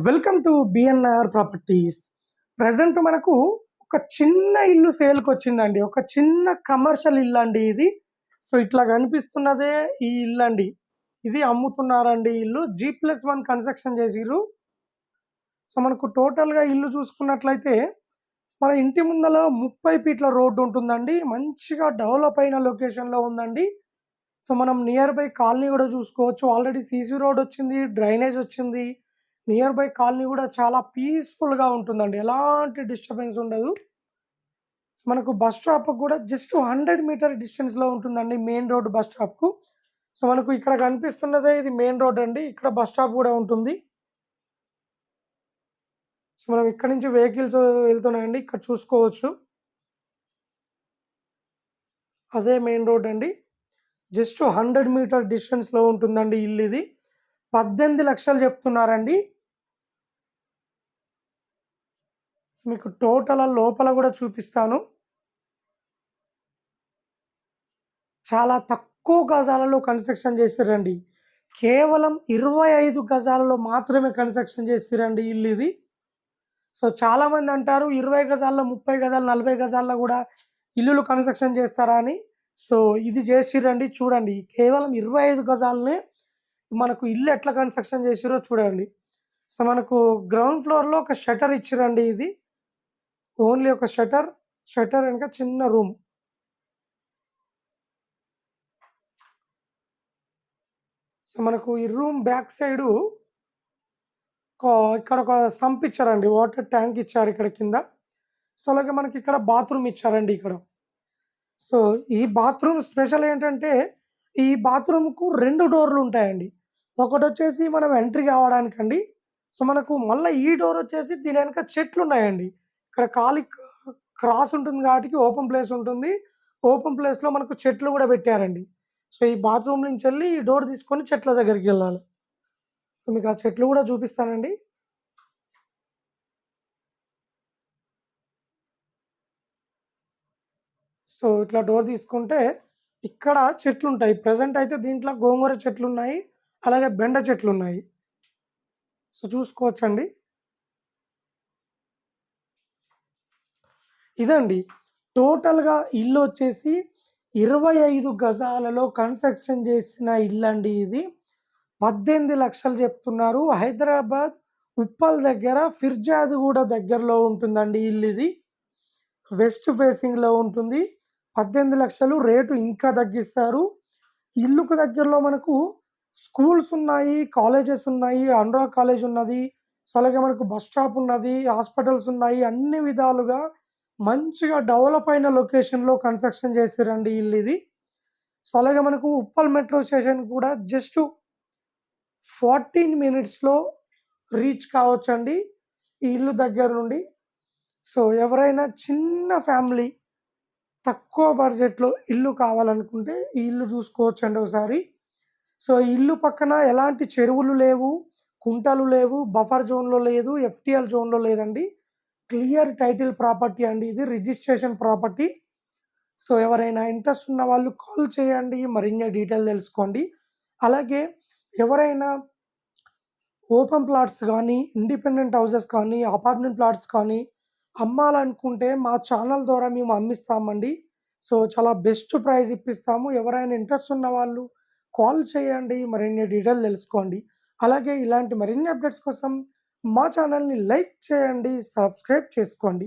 Welcome to BNR properties. Present మనకు ఒక చిన్న ఇల్లు సేల్కి వచ్చిందండి. ఒక చిన్న కమర్షియల్ ఇల్లు అండి ఇది. సో ఇట్లా కనిపిస్తున్నదే ఈ ఇల్లు అండి. ఇది అమ్ముతున్నారండి ఇల్లు. G+1 కన్స్ట్రక్షన్ చేసిర్రు. సో మనకు టోటల్గా ఇల్లు చూసుకున్నట్లయితే మన ఇంటి ముందల 30 ఫీట్ల రోడ్డు ఉంటుందండి. మంచిగా డెవలప్ అయిన లొకేషన్లో ఉందండి. సో మనం నియర్ బై కాలనీ కూడా చూసుకోవచ్చు. ఆల్రెడీ సీసీ రోడ్ వచ్చింది, డ్రైనేజ్ వచ్చింది. నియర్ బై కాలనీ కూడా చాలా పీస్ఫుల్గా ఉంటుందండి. ఎలాంటి డిస్టర్బెన్స్ ఉండదు. సో మనకు బస్ స్టాప్ కూడా జస్ట్ 100 మీటర్ డిస్టెన్స్లో ఉంటుందండి మెయిన్ రోడ్ బస్ స్టాప్కు. సో మనకు ఇక్కడ కనిపిస్తున్నదే ఇది మెయిన్ రోడ్ అండి. ఇక్కడ బస్ స్టాప్ కూడా ఉంటుంది. సో మనం ఇక్కడ నుంచి వెహికల్స్ వెళ్తున్నాయండి. ఇక్కడ చూసుకోవచ్చు. అదే మెయిన్ రోడ్ అండి. జస్ట్ 100 మీటర్ డిస్టెన్స్లో ఉంటుందండి ఇల్లు ఇది. 18 లక్షలు చెప్తున్నారండి. మీకు టోటల్ లోపల కూడా చూపిస్తాను. చాలా తక్కువ గజాలలో కన్స్ట్రక్షన్ చేసిరండి. కేవలం 25 గజాలలో మాత్రమే కన్స్ట్రక్షన్ చేసిరండి ఇల్లు ఇది. సో చాలామంది అంటారు 20 గజాల్లో, 30 గజాలు, 40 గజాల్లో కూడా ఇల్లులు కన్స్ట్రక్షన్ చేస్తారా అని. సో ఇది చేసిరండి. చూడండి, కేవలం 25 గజాలనే మనకు ఇల్లు ఎట్లా కన్స్ట్రక్షన్ చేసిరో చూడండి. సో మనకు గ్రౌండ్ ఫ్లోర్లో ఒక షటర్ ఇచ్చిరండి. ఇది ఓన్లీ ఒక షటర్ వెనుక చిన్న రూమ్. సో మనకు ఈ రూమ్ బ్యాక్ సైడు ఇక్కడ ఒక సంప్ ఇచ్చారండి. వాటర్ ట్యాంక్ ఇచ్చారు ఇక్కడ కింద. సో అలాగే మనకి ఇక్కడ బాత్రూమ్ ఇచ్చారండి ఇక్కడ. సో ఈ బాత్రూమ్ స్పెషల్ ఏంటంటే ఈ బాత్రూమ్కు 2 డోర్లు ఉంటాయండి. ఒకటి వచ్చేసి మనం ఎంట్రీ కావడానికండి. సో మనకు మళ్ళీ ఈ డోర్ వచ్చేసి దీని వెనక చెట్లు ఉన్నాయండి. ఇక్కడ ఖాళీ క్రాస్ ఉంటుంది కాబట్టి ఓపెన్ ప్లేస్ ఉంటుంది. ఓపెన్ ప్లేస్లో మనకు చెట్లు కూడా పెట్టారండి. సో ఈ బాత్రూమ్ నుంచి వెళ్ళి ఈ డోర్ తీసుకొని చెట్ల దగ్గరికి వెళ్ళాలి. సో మీకు ఆ చెట్లు కూడా చూపిస్తానండి. సో ఇట్లా డోర్ తీసుకుంటే ఇక్కడ చెట్లు ఉంటాయి. ప్రెజెంట్ అయితే దీంట్లో గోంగూర చెట్లు ఉన్నాయి, అలాగే బెండ చెట్లు ఉన్నాయి. సో చూసుకోవచ్చండి. ఇదండి టోటల్గా ఇల్లు వచ్చేసి 25 గజాలలో కన్స్ట్రక్షన్ చేసిన ఇల్లు అండి ఇది. 18 లక్షలు చెప్తున్నారు. హైదరాబాద్ ఉప్పల్ దగ్గర ఫిర్జాదిగూడ దగ్గరలో ఉంటుందండి ఇల్లు ఇది. వెస్ట్ ఫేసింగ్లో ఉంటుంది. 18 లక్షలు రేటు ఇంకా తగ్గిస్తారు. ఇల్లుకు దగ్గరలో మనకు స్కూల్స్ ఉన్నాయి, కాలేజెస్ ఉన్నాయి. అనురా కాలేజ్ ఉన్నది. సో అలాగే మనకు బస్ స్టాప్ ఉన్నది, హాస్పిటల్స్ ఉన్నాయి. అన్ని విధాలుగా మంచిగా డెవలప్ అయిన లొకేషన్లో కన్స్ట్రక్షన్ చేసిరండి ఇల్లు ఇది. సో అలాగే మనకు ఉప్పల్ మెట్రో స్టేషన్ కూడా జస్ట్ 14 మినిట్స్లో రీచ్ కావచ్చండి ఈ ఇల్లు దగ్గర నుండి. సో ఎవరైనా చిన్న ఫ్యామిలీ తక్కువ బడ్జెట్‌లో ఇల్లు కావాలనుకుంటే ఈ ఇల్లు చూసుకోవచ్చండి ఒకసారి. సో ఈ ఇల్లు పక్కన ఎలాంటి చెరువులు లేవు, కుంటలు లేవు, బఫర్ జోన్‌లో లేదు, ఎఫ్‌టీఎల్ జోన్‌లో లేదండి. క్లియర్ టైటిల్ ప్రాపర్టీ అండి ఇది. Registration property. సో ఎవరైనా ఇంట్రెస్ట్ ఉన్న వాళ్ళు కాల్ చేయండి. మరిన్ని డీటెయిల్ తెలుసుకోండి. అలాగే ఎవరైనా ఓపెన్ ప్లాట్స్ కానీ, ఇండిపెండెంట్ హౌసెస్ కానీ, అపార్ట్మెంట్ ప్లాట్స్ కానీ అమ్మాలనుకుంటే మా ఛానల్ ద్వారా మేము అమ్మిస్తామండి. సో చాలా బెస్ట్ ప్రైస్ ఇప్పిస్తాము. ఎవరైనా ఇంట్రెస్ట్ ఉన్న వాళ్ళు కాల్ చేయండి. మరిన్ని డీటెయిల్ తెలుసుకోండి. అలాగే ఇలాంటి మరిన్ని అప్డేట్స్ కోసం మా ఛానల్ని లైక్ చేయండి, సబ్స్క్రైబ్ చేసుకోండి.